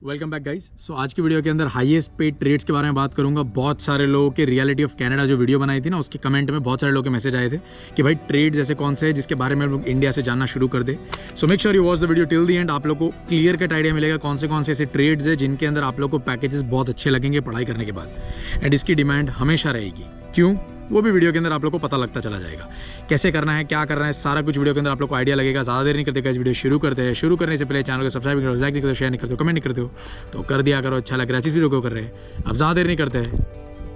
Welcome back guys. सो आज की video के अंदर हाईएस्ट पेड ट्रेड्स के बारे में बात करूंगा। बहुत सारे लोगों के रियलिटी ऑफ कनाडा जो वीडियो बनाई थी ना, उसके कमेंट में बहुत सारे लोगों के मैसेज आए थे कि भाई ट्रेड्स ऐसे कौन से हैं जिसके बारे में हम लोग इंडिया से जानना शुरू कर दे। So make sure you watch the video till the end. आप लोग को क्लियर कट आइडिया मिलेगा कौन से ऐसे ट्रेड्स है जिनके अंदर आप लोग को पैकेजेस बहुत अच्छे लगेंगे पढ़ाई करने के बाद, एंड इसकी डिमांड हमेशा रहेगी। क्यों, वो भी वीडियो के अंदर आप लोग को पता लगता चला जाएगा। कैसे करना है, क्या करना है, सारा कुछ वीडियो के अंदर आप लोग को आइडिया लगेगा। ज़्यादा देर नहीं करते गाइस, वीडियो शुरू करते हैं। शुरू करने से पहले चैनल को सब्सक्राइब नहीं करते, लाइक नहीं करते, शेयर नहीं करते, कमेंट नहीं करते हो तो कर दिया करो। अच्छा लग रहा है जिस वीडियो को कर रहे हैं। अब ज़्यादा देर नहीं करते हैं,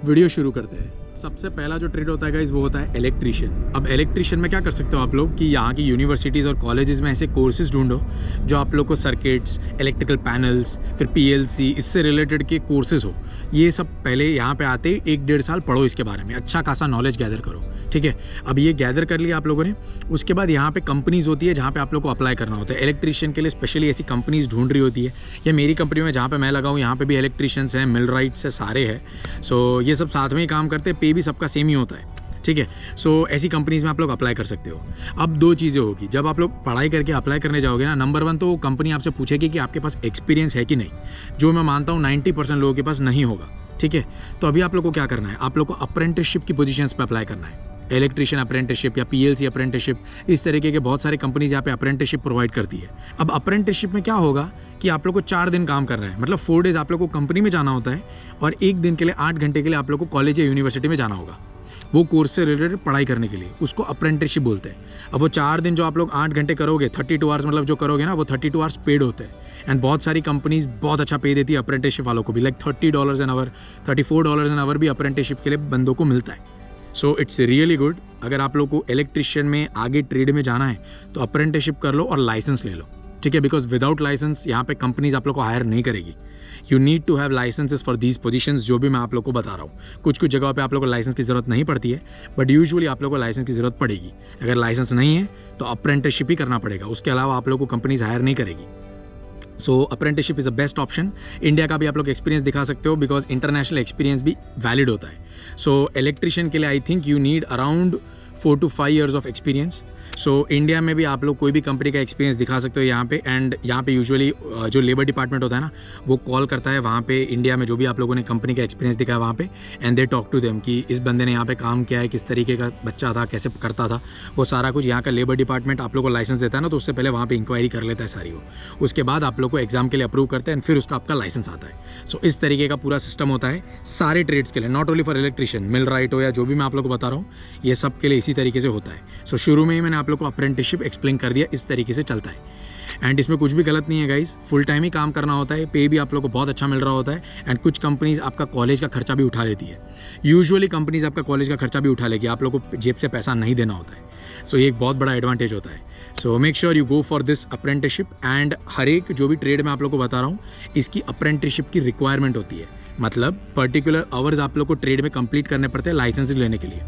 वीडियो शुरू करते हैं। सबसे पहला जो ट्रेड होता है गाइस वो होता है इलेक्ट्रीशियन। अब इलेक्ट्रीशियन में क्या कर सकते हो आप लोग कि यहाँ की यूनिवर्सिटीज़ और कॉलेजेस में ऐसे कोर्सेज ढूंढो जो आप लोग को सर्किट्स, इलेक्ट्रिकल पैनल्स, फिर पीएलसी, इससे रिलेटेड के कोर्सेज हो। ये सब पहले यहाँ पे आते ही 1-1.5 साल पढ़ो इसके बारे में, अच्छा खासा नॉलेज गैदर करो। ठीक है, अब ये गैदर कर लिया आप लोगों ने। उसके बाद यहाँ पे कंपनीज होती है जहाँ पे आप लोग को अप्लाई करना होता है। इलेक्ट्रीशियन के लिए स्पेशली ऐसी कंपनीज ढूंढ रही होती है। या मेरी कंपनी में जहाँ पे मैं लगा हूँ यहाँ पे भी इलेक्ट्रीशियंस हैं, मिलराइट्स है, सारे हैं। सो ये सब साथ में ही काम करते हैं, पे भी सबका सेम ही होता है। ठीक है, सो ऐसी कंपनीज में आप लोग अप्लाई कर सकते हो। अब दो चीज़ें होगी जब आप लोग पढ़ाई करके अप्लाई करने जाओगे ना। नंबर 1 तो कंपनी आपसे पूछेगी कि आपके पास एक्सपीरियंस है कि नहीं, जो मैं मानता हूँ 90% लोगों के पास नहीं होगा। ठीक है, तो अभी आप लोग को क्या करना है, आप लोग को अप्रेंटिसशिप की पोजीशंस पे अप्लाई करना है। इलेक्ट्रीशियन अप्रेंटिसशिप या पीएलसी अप्रेंटिसशिप, इस तरीके के बहुत सारे कंपनीज यहाँ पे अप्रेंटिसशिप प्रोवाइड करती है। अब अप्रेंटिसशिप में क्या होगा कि आप लोग को 4 दिन काम करना है, मतलब 4 डेज आप लोग को कंपनी में जाना होता है और 1 दिन के लिए 8 घंटे के लिए आप लोग को कॉलेज या यूनिवर्सिटी में जाना होगा वो कोर्स से रिलेटेड पढ़ाई करने के लिए। उसको अप्रेंटिसशिप बोलते हैं। अब वो 4 दिन जो आप लोग 8 घंटे करोगे, 32 आवर्स मतलब जो करोगे ना, वो 32 आवर्स पेड होते हैं। एंड बहुत सारी कंपनीज बहुत अच्छा पे देती है अप्रेंटिसशिप वालों को भी, like $30 an hour, $34 an hour भी अप्रेंटिसशिप के लिए बंदों को मिलता है। So it's really good. अगर आप लोग को इलेक्ट्रिशियन में आगे ट्रेड में जाना है तो अप्रेंटिसशिप कर लो और लाइसेंस ले लो। ठीक है, बिकॉज विदाउट लाइसेंस यहाँ पे कंपनीज आप लोग को हायर नहीं करेगी। You need to have licenses for these positions, जो भी मैं आप लोग को बता रहा हूँ। कुछ जगहों पे आप लोग को लाइसेंस की ज़रूरत नहीं पड़ती है, बट यूजुअली आप लोग को लाइसेंस की ज़रूरत पड़ेगी। अगर लाइसेंस नहीं है तो अप्रेंटिसशिप ही करना पड़ेगा, उसके अलावा आप लोग को कंपनीज हायर नहीं करेगी। So apprenticeship is a best option. India का भी आप लोग एक्सपीरियंस दिखा सकते हो बिकॉज इंटरनेशनल एक्सपीरियंस भी वैलिड होता है। सो इलेक्ट्रिशियन के लिए I think you need around 4 to 5 years of experience. So India में भी आप लोग कोई भी कंपनी का एक्सपीरियंस दिखा सकते हो यहाँ पे। एंड यहाँ पे यूजुअली जो लेबर डिपार्टमेंट होता है ना, वो कॉल करता है वहाँ पे इंडिया में जो भी आप लोगों ने कंपनी का एक्सपीरियंस दिखा है वहाँ पे, and they talk to them कि इस बंदे ने यहाँ पे काम किया है, किस तरीके का बच्चा था, कैसे करता था, वो सारा कुछ। यहाँ का लेबर डिपार्टमेंट आप लोग को लाइसेंस देता है ना, तो उससे पहले वहाँ पे इंक्वायरी कर लेता है सारी वो। उसके बाद आप लोग को एग्जाम के लिए अप्रूव करते हैं एंड फिर उसका आपका लाइसेंस आता है। सो इस तरीके का पूरा सिस्टम होता है सारे ट्रेड्स के लिए, not only for electrician, millwright हो या जो भी मैं आप लोग को बता रहा हूँ, ये सब के लिए इसी तरीके से होता है। सो शुरू में ही मैंने आप लोग को अप्रेंटिसशिप एक्सप्लेन कर दिया, इस तरीके से चलता है। एंड इसमें कुछ भी गलत नहीं है गाइस, फुल टाइम ही काम करना होता है, पे भी आप लोग को बहुत अच्छा मिल रहा होता है। एंड कुछ कंपनीज आपका कॉलेज का खर्चा भी उठा लेती है। यूजुअली कंपनीज आपका कॉलेज का खर्चा भी उठा लेगी, आप लोग को जेब से पैसा नहीं देना होता है। सो ये एक बहुत बड़ा एडवांटेज होता है। So make sure you go for this apprenticeship. And हर एक जो भी ट्रेड में आप लोग को बता रहा हूँ, इसकी अप्रेंटिसशिप की रिक्वायरमेंट होती है, मतलब पर्टिकुलर आवर्स आप लोग को ट्रेड में कंप्लीट करने पड़ते हैं लाइसेंस लेने के लिए।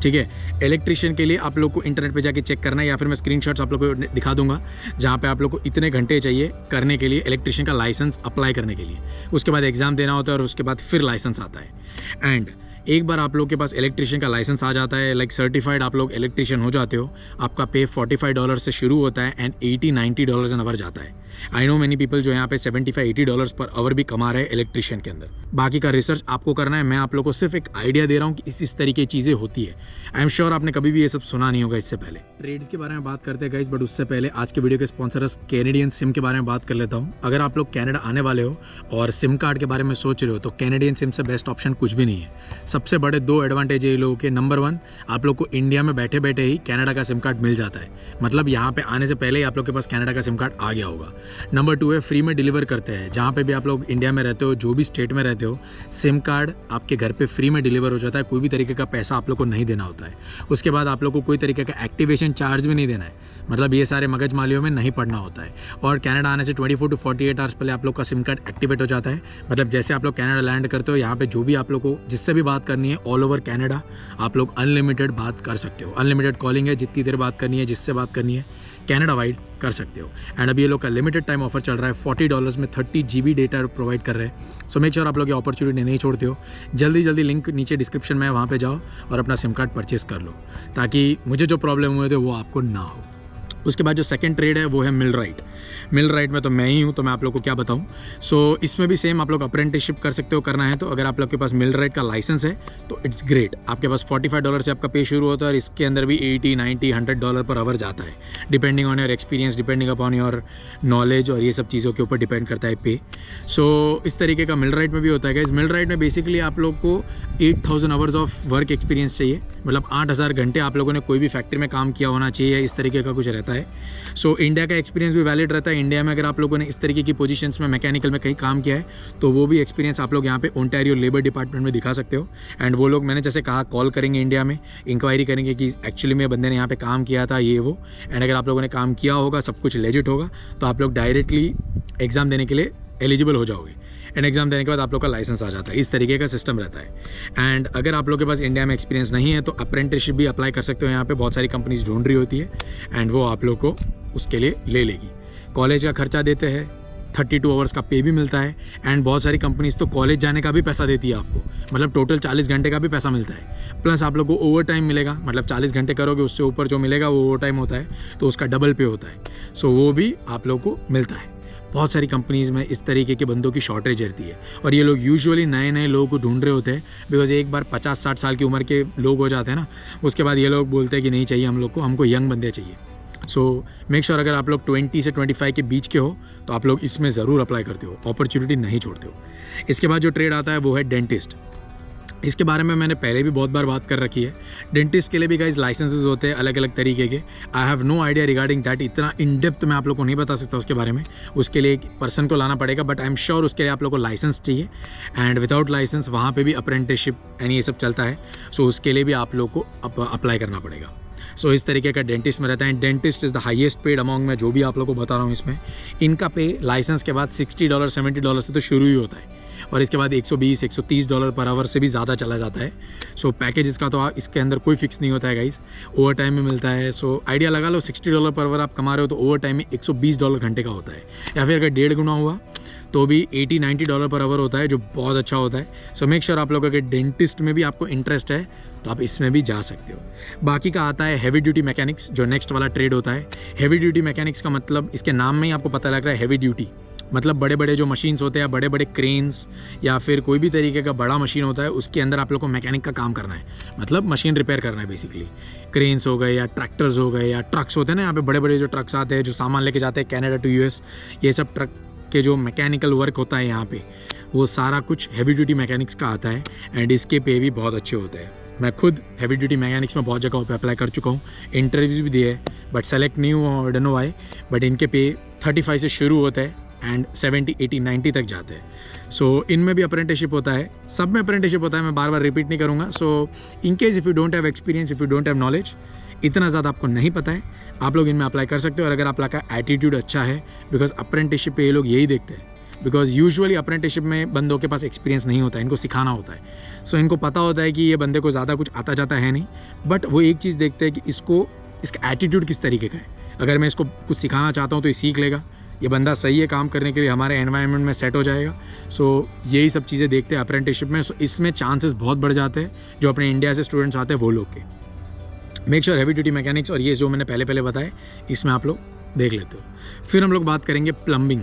ठीक है, इलेक्ट्रिशियन के लिए आप लोग को इंटरनेट पे जाके चेक करना है, या फिर मैं स्क्रीनशॉट्स आप लोग को दिखा दूंगा जहाँ पे आप लोग को इतने घंटे चाहिए करने के लिए इलेक्ट्रिशियन का लाइसेंस अप्लाई करने के लिए। उसके बाद एग्जाम देना होता है और उसके बाद फिर लाइसेंस आता है। एंड एक बार आप लोग के पास इलेक्ट्रिशियन का लाइसेंस आ जाता है, लाइक सर्टिफाइड आप लोग इलेक्ट्रिशियन हो जाते हो, आपका पे $45 से शुरू होता है एंड $80-90 एन आवर जाता है। आई नो मेनी पीपल जो यहाँ पे $75-80 पर आवर भी कमा रहे हैं इलेक्ट्रिशियन के अंदर। बाकी का रिसर्च आपको करना है, मैं आप लोग को सिर्फ एक आइडिया दे रहा हूँ कि इस तरीके की चीज़ें होती है। आई एम श्योर आपने कभी भी ये सब सुना नहीं होगा इससे पहले। ट्रेड्स के बारे में बात करते हैं गाइस, बट उससे पहले आज के वीडियो के स्पॉन्सर कैनेडियन सिम के बारे में बात कर लेता हूँ। अगर आप लोग कनाडा आने वाले हो और सिम कार्ड के बारे में सोच रहे हो तो कैनेडियन सिम से बेस्ट ऑप्शन कुछ भी नहीं है। सबसे बड़े 2 एडवांटेज है ये लोगों के। नंबर 1, आप लोग को इंडिया में बैठे बैठे ही कनाडा का सिम कार्ड मिल जाता है, मतलब यहाँ पे आने से पहले ही आप लोग के पास कनाडा का सिम कार्ड आ गया होगा। नंबर 2 है फ्री में डिलीवर करते हैं। जहाँ पे भी आप लोग इंडिया में रहते हो, जो भी स्टेट में रहते हो, सिम कार्ड आपके घर पे फ्री में डिलीवर हो जाता है। कोई भी तरीके का पैसा आप लोग को नहीं देना होता है। उसके बाद आप लोग को कोई तरीके का एक्टिवेशन चार्ज भी नहीं देना है, मतलब ये सारे मगजमालियों में नहीं पड़ना होता है। और कनाडा आने से 24 to 48 आवर्स पहले आप लोग का सिम कार्ड एक्टिवेट हो जाता है। मतलब जैसे आप लोग कनाडा लैंड करते हो, यहाँ पे जो भी आप लोग को जिससे भी बात करनी है ऑल ओवर कनाडा, आप लोग अनलिमिटेड बात कर सकते हो। अनलिमिटेड कॉलिंग है, जितनी देर बात करनी है, जिससे बात करनी है, कनाडा वाइड कर सकते हो। एंड अभी ये लोग का लिमिटेड टाइम ऑफर चल रहा है, $40 में 30 GB डेटा प्रोवाइड कर रहे हैं। सो मेक श्योर आप लोग ये अपॉर्चुनिटी नहीं छोड़ते हो। जल्दी लिंक नीचे डिस्क्रिप्शन में है, वहाँ पे जाओ और अपना सिम कार्ड परचेस कर लो, ताकि मुझे जो प्रॉब्लम हुए थे वो आपको ना हो। उसके बाद जो सेकंड ट्रेड है वो है मिलराइट। मिल राइट में तो मैं ही हूँ, तो मैं आप लोग को क्या बताऊँ। सो इसमें भी सेम आप लोग अप्रेंटिसशिप कर सकते हो, करना है तो। अगर आप लोग के पास मिल राइट का लाइसेंस है तो इट्स ग्रेट। आपके पास $45 से आपका पे शुरू होता है और इसके अंदर भी $80, $90, $100 पर आवर जाता है, depending on your experience, depending upon your knowledge, और ये सब चीज़ों के ऊपर डिपेंड करता है पे। सो इस तरीके का मिल राइट में भी होता है गाइस। मिल राइट में बेसिकली आप लोग को 8000 आवर्स ऑफ वर्क एक्सपीरियंस चाहिए, मतलब 8000 घंटे आप लोगों ने कोई भी फैक्ट्री में काम किया होना चाहिए, इस तरीके का कुछ रहता है। सो इंडिया का एक्सपीरियंस भी वैलिड रहता है। इंडिया में अगर आप लोगों ने इस तरीके की पोजीशंस में मैकेनिकल में कहीं काम किया है तो वो भी एक्सपीरियंस आप लोग यहाँ पे ओंटारियो लेबर डिपार्टमेंट में दिखा सकते हो। एंड वो लोग, मैंने जैसे कहा, कॉल करेंगे इंडिया में, इंक्वायरी करेंगे कि एक्चुअली में बंदे ने यहाँ पे काम किया था, ये वो। एंड अगर आप लोगों ने काम किया होगा, सब कुछ लेजिट होगा, तो आप लोग डायरेक्टली एग्ज़ाम देने के लिए एलिजिबल हो जाओगे। एंड एग्जाम देने के बाद आप लोग का लाइसेंस आ जाता है। इस तरीके का सिस्टम रहता है। एंड अगर आप लोग के पास इंडिया में एक्सपीरियंस नहीं है तो अप्रेंटिसशिप भी अप्लाई कर सकते हो। यहाँ पे बहुत सारी कंपनीज ढूंढ रही होती है एंड वो आप लोग को उसके लिए ले लेगी। कॉलेज का खर्चा देते हैं, 32 आवर्स का पे भी मिलता है। एंड बहुत सारी कंपनीज तो कॉलेज जाने का भी पैसा देती है आपको, मतलब टोटल 40 घंटे का भी पैसा मिलता है। प्लस आप लोग को ओवर टाइम मिलेगा, मतलब 40 घंटे करोगे उससे ऊपर जो मिलेगा वो ओवर टाइम होता है, तो उसका डबल पे होता है। सो वो भी आप लोग को मिलता है। बहुत सारी कंपनीज़ में इस तरीके के बंदों की शॉर्टेज रहती है और ये लोग यूजुअली नए नए लोगों को ढूंढ रहे होते हैं। बिकॉज एक बार 50-60 साल की उम्र के लोग हो जाते हैं ना, उसके बाद ये लोग बोलते हैं कि नहीं चाहिए हम लोग को, हमको यंग बंदे चाहिए। सो मेक श्योर अगर आप लोग 20 से 25 के बीच के हो तो आप लोग इसमें ज़रूर अप्लाई करते हो, अपॉर्चुनिटी नहीं छोड़ते हो। इसके बाद जो ट्रेड आता है वो है डेंटिस्ट। इसके बारे में मैंने पहले भी बहुत बार बात कर रखी है। डेंटिस्ट के लिए भी गाइस लाइसेंसेस होते हैं अलग अलग तरीके के। I have no idea regarding that, इतना इन डेप्थ मैं आप लोग को नहीं बता सकता उसके बारे में। उसके लिए एक पर्सन को लाना पड़ेगा, बट आई एम श्योर उसके लिए आप लोग को लाइसेंस चाहिए। एंड विदाउट लाइसेंस वहाँ पे भी अप्रेंटिसशिप एंड ये सब चलता है। सो उसके लिए भी आप लोग को अप्लाई करना पड़ेगा। सो इस तरीके का डेंटिस्ट में रहता है। Dentist is the highest paid among में जो भी आप लोग को बता रहा हूँ इसमें। इनका पे लाइसेंस के बाद $60, $70 से तो शुरू ही होता है और इसके बाद $120, $130 पर आवर से भी ज़्यादा चला जाता है। सो पैकेज इसका तो इसके अंदर कोई फिक्स नहीं होता है गाइस, ओवर टाइम में मिलता है। सो आइडिया लगा लो $60 पर आवर आप कमा रहे हो तो ओवर टाइम में $120 घंटे का होता है, या फिर अगर 1.5 गुना हुआ तो भी $80-90 पर आवर होता है, जो बहुत अच्छा होता है। सो मेक श्योर आप लोग अगर डेंटिस्ट में भी आपको इंटरेस्ट है तो आप इसमें भी जा सकते हो। बाकी का आता है हैवी ड्यूटी मैकेनिक्स, जो नेक्स्ट वाला ट्रेड होता है। हैवी ड्यूटी मैकेनिक्स का मतलब इसके नाम में ही आपको पता लग रहा है, हैवी ड्यूटी मतलब बड़े बड़े जो मशीन्स होते हैं, बड़े बड़े क्रेन्स या फिर कोई भी तरीके का बड़ा मशीन होता है, उसके अंदर आप लोग को मैकेनिक का काम करना है, मतलब मशीन रिपेयर करना है बेसिकली। क्रेन्स हो गए या ट्रैक्टर्स हो गए या ट्रक्स होते हैं ना, यहाँ पे बड़े बड़े जो ट्रक्स आते हैं जो सामान लेके जाते हैं कनाडा टू US, ये सब ट्रक के जो मैकेनिकल वर्क होता है यहाँ पे, वो सारा कुछ हैवी ड्यूटी मैकेनिक्स का आता है। एंड इसके पे भी बहुत अच्छे होते हैं। मैं खुद हैवी ड्यूटी मैकेनिक्स में बहुत जगहों पे अप्लाई कर चुका हूँ, इंटरव्यूज भी दिए, बट सेलेक्ट नहीं हुआ, डोंट नो व्हाई। बट इनके पे 35 से शुरू होता है एंड 70, 80, 90 तक जाते हैं। सो इनमें भी अप्रेंटिसशिप होता है, सब में अप्रेंटिसशिप होता है, मैं बार बार रिपीट नहीं करूँगा। So in case if you don't have experience, if you don't have knowledge, इतना ज़्यादा आपको नहीं पता है, आप लोग इनमें अप्लाई कर सकते हो। और अगर आप लोग का एटीट्यूड अच्छा है, बिकॉज अप्रेंटिसशिप पे ये लोग यही देखते हैं, बिकॉज यूजुअली अप्रेंटिसशिप में बंदों के पास एक्सपीरियंस नहीं होता है, इनको सिखाना होता है। सो इनको पता होता है कि ये बंदे को ज़्यादा कुछ आता जाता है नहीं, बट वो एक चीज़ देखते हैं कि इसका एटीट्यूड किस तरीके का है। अगर मैं इसको कुछ सिखाना चाहता हूँ तो ये सीख लेगा, ये बंदा सही है काम करने के लिए, हमारे एनवायरनमेंट में सेट हो जाएगा। सो यही सब चीज़ें देखते हैं अप्रेंटिसशिप में। सो इसमें चांसेस बहुत बढ़ जाते हैं जो अपने इंडिया से स्टूडेंट्स आते हैं वो लोग के। Make sure heavy duty mechanics और ये जो मैंने पहले बताए इसमें आप लोग देख लेते हो। फिर हम लोग बात करेंगे प्लम्बिंग।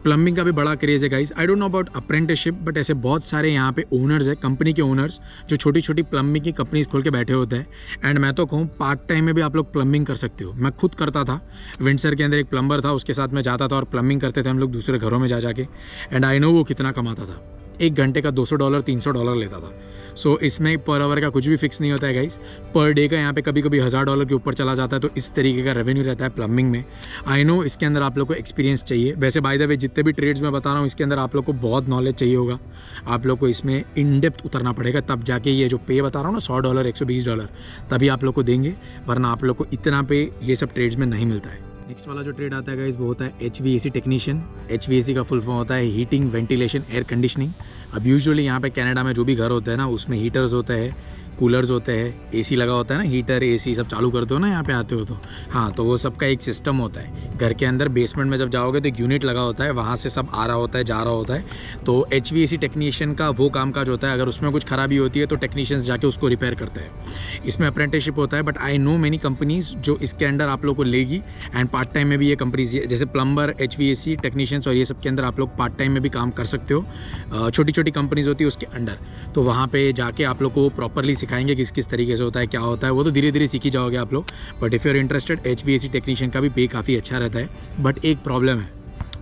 प्लम्बिंग का भी बड़ा क्रेज़ है guys. I don't know about apprenticeship, but ऐसे बहुत सारे यहाँ पे ओनर्स है, कंपनी के ओनर्स, जो छोटी छोटी प्लम्बिंग की कंपनीज खोल के बैठे होते हैं। एंड मैं तो कहूँ पार्ट टाइम में भी आप लोग प्लम्बिंग कर सकते हो। मैं खुद करता था, विंडसर के अंदर एक प्लम्बर था, उसके साथ मैं जाता था और प्लम्बिंग करते थे हम लोग दूसरे घरों में जा के। एंड आई नो वो कितना कमाता था, 1 घंटे का $200, $300 लेता था। सो इसमें पर आवर का कुछ भी फिक्स नहीं होता है गाइस, पर डे का यहाँ पे कभी कभी $1000 के ऊपर चला जाता है। तो इस तरीके का रेवेन्यू रहता है प्लम्बिंग में। आई नो इसके अंदर आप लोग को एक्सपीरियंस चाहिए। वैसे बाय द वे जितने भी ट्रेड्स में बता रहा हूँ इसके अंदर आप लोग को बहुत नॉलेज चाहिए होगा, आप लोग को इसमें इन डेप्थ उतरना पड़ेगा, तब जाके ये जो पे बता रहा हूँ ना $100, $120, तभी आप लोग को देंगे, वरना आप लोग को इतना पे ये सब ट्रेड्स में नहीं मिलता है। नेक्स्ट वाला जो ट्रेड आता है गाइस वो होता है HVAC टेक्नीशियन। HVAC का फुल फॉर्म होता है हीटिंग, वेंटिलेशन, एयर कंडीशनिंग। अब यूजुअली यहाँ पे कनाडा में जो भी घर होते हैं ना उसमें हीटर्स होते हैं, कूलर्स होते हैं, एसी लगा होता है ना, हीटर एसी सब चालू करते हो ना यहाँ पे आते हो तो, हाँ तो वो सब का एक सिस्टम होता है। घर के अंदर बेसमेंट में जब जाओगे तो एक यूनिट लगा होता है, वहाँ से सब आ रहा होता है, जा रहा होता है। तो HVAC टेक्नीशियन का वो कामकाज होता है, अगर उसमें कुछ खराबी होती है तो टेक्नीशियंस जाके उसको रिपेयर करते हैं। इसमें अप्रेंटिसशिप होता है, but I know many companies जो इसके अंडर आप लोग को लेगी एंड पार्ट टाइम में भी ये कंपनीज, जैसे प्लम्बर, HVAC टेक्नीशियंस और ये सब के अंदर आप लोग पार्ट टाइम में भी काम कर सकते हो। छोटी छोटी कंपनीज होती है उसके अंडर, तो वहाँ पे जाके आप लोग को प्रॉपरली सिखाएंगे किस किस तरीके से होता है, क्या होता है, वो तो धीरे धीरे सीखी जाओगे आप लोग। But if you are interested, HVAC technician का भी पे काफ़ी अच्छा रहता है। बट एक प्रॉब्लम है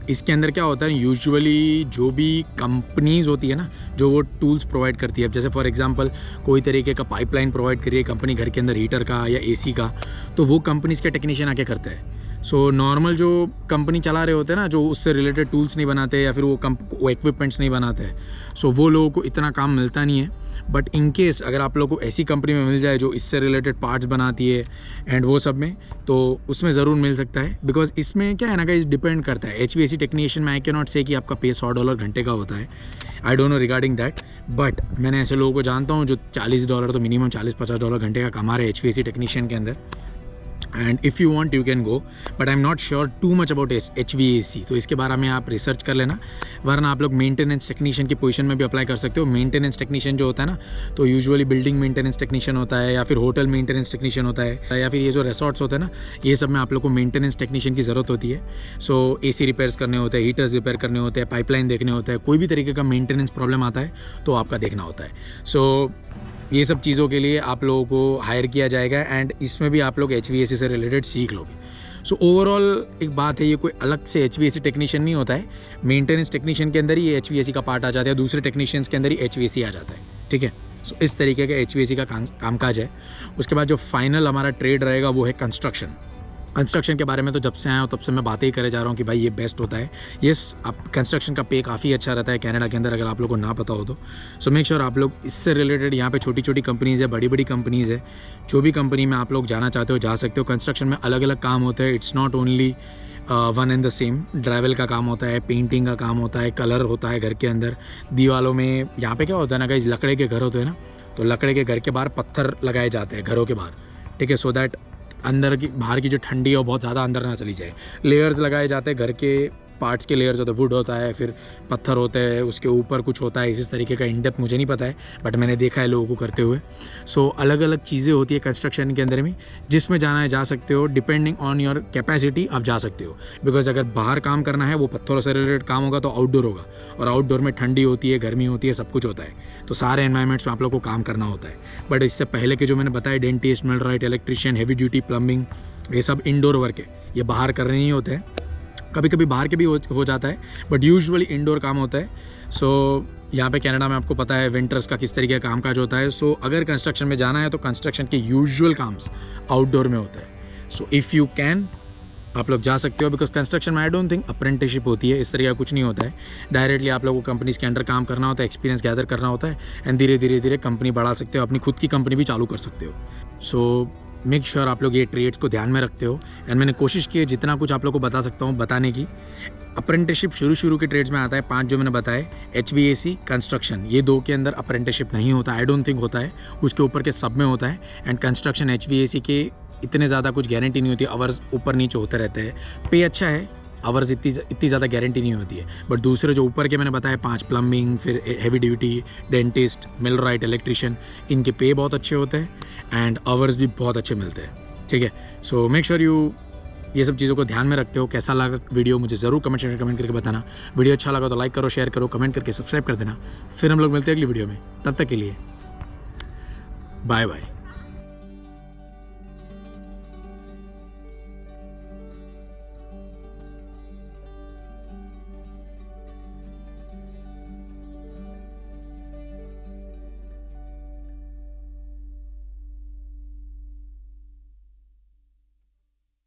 इसके अंदर, क्या होता है यूजुअली जो भी कंपनीज होती है ना, जो वो टूल्स प्रोवाइड करती है, जैसे फॉर एग्जांपल कोई तरीके का पाइपलाइन प्रोवाइड करी है कंपनी घर के अंदर, हीटर का या एसी का, तो वो कंपनीज के टेक्नीशियन आके करते हैं। सो नॉर्मल जो कंपनी चला रहे होते हैं ना, जो उससे रिलेटेड टूल्स नहीं बनाते या फिर वो इक्विपमेंट्स नहीं बनाते हैं, सो वो लोगों को इतना काम मिलता नहीं है। बट इन केस अगर आप लोगों को ऐसी कंपनी में मिल जाए जो इससे रिलेटेड पार्ट्स बनाती है एंड वो सब में, तो उसमें ज़रूर मिल सकता है। बिकॉज इसमें क्या है ना, कि डिपेंड करता है। HVAC टेक्नीशियन में आई कैन नॉट से कि आपका पे $100 घंटे का होता है, I don't know regarding that, but मैंने ऐसे लोगों को जानता हूँ जो $40 तो मिनिमम $40-50 घंटे का कमा रहे हैं HVAC टेक्नीशियन के अंदर। And if you want you can go, but I am not sure too much about HVAC, तो इसके बारे में आप रिसर्च कर लेना। वरना आप लोग मेंटेनेंस टेक्नीशियन की पोजीशन में भी अप्लाई कर सकते हो। मेंटेनेंस टेक्नीशियन जो होता है ना, तो यूजुअली बिल्डिंग मेंटेनेंस टेक्नीशियन होता है, या फिर होटल मेंटेनेंस टेक्नीशियन होता है, या फिर ये जो रिसॉर्ट्स होते हैं ना, ये सब में आप लोग को मेंटेनेंस टेक्नीशियन की ज़रूरत होती है। सो AC रिपेयर्स करने होते हैं, हीटर्स रिपेयर करने होते हैं, पाइपलाइन देखने होते हैं, कोई भी तरीके का मेंटेनेंस प्रॉब्लम आता है तो आपका देखना होता है। सो ये सब चीज़ों के लिए आप लोगों को हायर किया जाएगा एंड इसमें भी आप लोग HVAC से रिलेटेड सीख लोगे। सो ओवरऑल एक बात है, ये कोई अलग से HVAC टेक्नीशियन नहीं होता है, मेंटेनेंस टेक्नीशियन के अंदर ही ये HVAC का पार्ट आ जाता है, दूसरे टेक्नीशियंस के अंदर ही HVAC आ जाता है, ठीक है। सो इस तरीके का HVAC का कामकाज है। उसके बाद जो फाइनल हमारा ट्रेड रहेगा वो है कंस्ट्रक्शन। कंस्ट्रक्शन के बारे में तो जब से आया हूँ तब से मैं बातें ही करे जा रहा हूँ कि भाई ये बेस्ट होता है। यस, आप कंस्ट्रक्शन का पे काफ़ी अच्छा रहता है कनाडा के अंदर, अगर आप लोग को ना पता हो तो। सो मेक श्योर आप लोग इससे रिलेटेड, यहाँ पे छोटी छोटी कंपनीज़ है, बड़ी बड़ी कंपनीज़ है, जो भी कंपनी में आप लोग जाना चाहते हो जा सकते हो। कंस्ट्रक्शन में अलग अलग काम होते हैं, it's not only one and the same. Drivel का काम होता है, पेंटिंग का काम होता है, कलर होता है घर के अंदर, दीवारों में। यहाँ पे क्या होता है ना गाइस, लकड़े के घर होते हैं ना, तो लकड़े के घर के बाहर पत्थर लगाए जाते हैं घरों के बाहर, ठीक है, सो दैट अंदर की बाहर की जो ठंडी है वो बहुत ज़्यादा अंदर ना चली जाए। लेयर्स लगाए जाते हैं, घर के पार्ट्स के लेयर्स होते हैं, वुड होता है, फिर पत्थर होते हैं, उसके ऊपर कुछ होता है, इस तरीके का। इन डेप्थ मुझे नहीं पता है, बट मैंने देखा है लोगों को करते हुए। सो अलग अलग चीज़ें होती है कंस्ट्रक्शन के अंदर में, जिसमें जाना है जा सकते हो, डिपेंडिंग ऑन योर कैपेसिटी आप जा सकते हो। बिकॉज अगर बाहर काम करना है, वो पत्थरों से रिलेटेड काम होगा तो आउटडोर होगा, और आउटडोर में ठंडी होती है, गर्मी होती है, सब कुछ होता है, तो सारे एनवायरमेंट्स में आप लोग को काम करना होता है। बट इससे पहले के जो मैंने बताया, dentist, millwright, electrician, heavy duty plumbing, ये सब इंडोर वर्क है, ये बाहर करने नहीं होते हैं। कभी कभी बाहर के भी हो जाता है, बट यूजुअली इंडोर काम होता है। सो यहाँ पे कनाडा में आपको पता है विंटर्स का किस तरीके का कामकाज होता है। सो अगर कंस्ट्रक्शन में जाना है तो कंस्ट्रक्शन के यूजुअल काम्स आउटडोर में होता है। सो इफ़ यू कैन, आप लोग जा सकते हो। बिकॉज कंस्ट्रक्शन में आई डोंट थिंक अप्रेंटिसशिप होती है, इस तरह का कुछ नहीं होता है। डायरेक्टली आप लोगों को कंपनीज के अंडर काम करना होता है, एक्सपीरियंस गैदर करना होता है, एंड धीरे धीरे कंपनी बढ़ा सकते हो, अपनी खुद की कंपनी भी चालू कर सकते हो। सो मेक श्योर आप लोग ये ट्रेड्स को ध्यान में रखते हो। एंड मैंने कोशिश की है जितना कुछ आप लोग को बता सकता हूँ बताने की। अप्रेंटिसशिप शुरू के ट्रेड्स में आता है 5 जो मैंने बताए, HVAC, कंस्ट्रक्शन, ये 2 के अंदर अप्रेंटिसशिप नहीं होता, आई डोंट थिंक होता है। उसके ऊपर के सब में होता है। एंड कंस्ट्रक्शन, HVAC के इतने ज़्यादा कुछ गारंटी नहीं होती, आवर्स ऊपर नीचे होते रहते हैं, पे अच्छा है, आवर्स इतनी ज़्यादा गारंटी नहीं होती है। बट दूसरे जो ऊपर के मैंने बताया 5, प्लम्बिंग, फिर heavy duty, dentist, millwright, electrician, इनके पे बहुत अच्छे होते हैं एंड आवर्स भी बहुत अच्छे मिलते हैं, ठीक है। सो मेक श्योर यू ये सब चीज़ों को ध्यान में रखते हो। कैसा लगा वीडियो मुझे ज़रूर कमेंट करके बताना। वीडियो अच्छा लगा तो लाइक करो, शेयर करो, कमेंट करके सब्सक्राइब कर देना। फिर हम लोग मिलते हैं अगली वीडियो में, तब तक के लिए बाय बाय।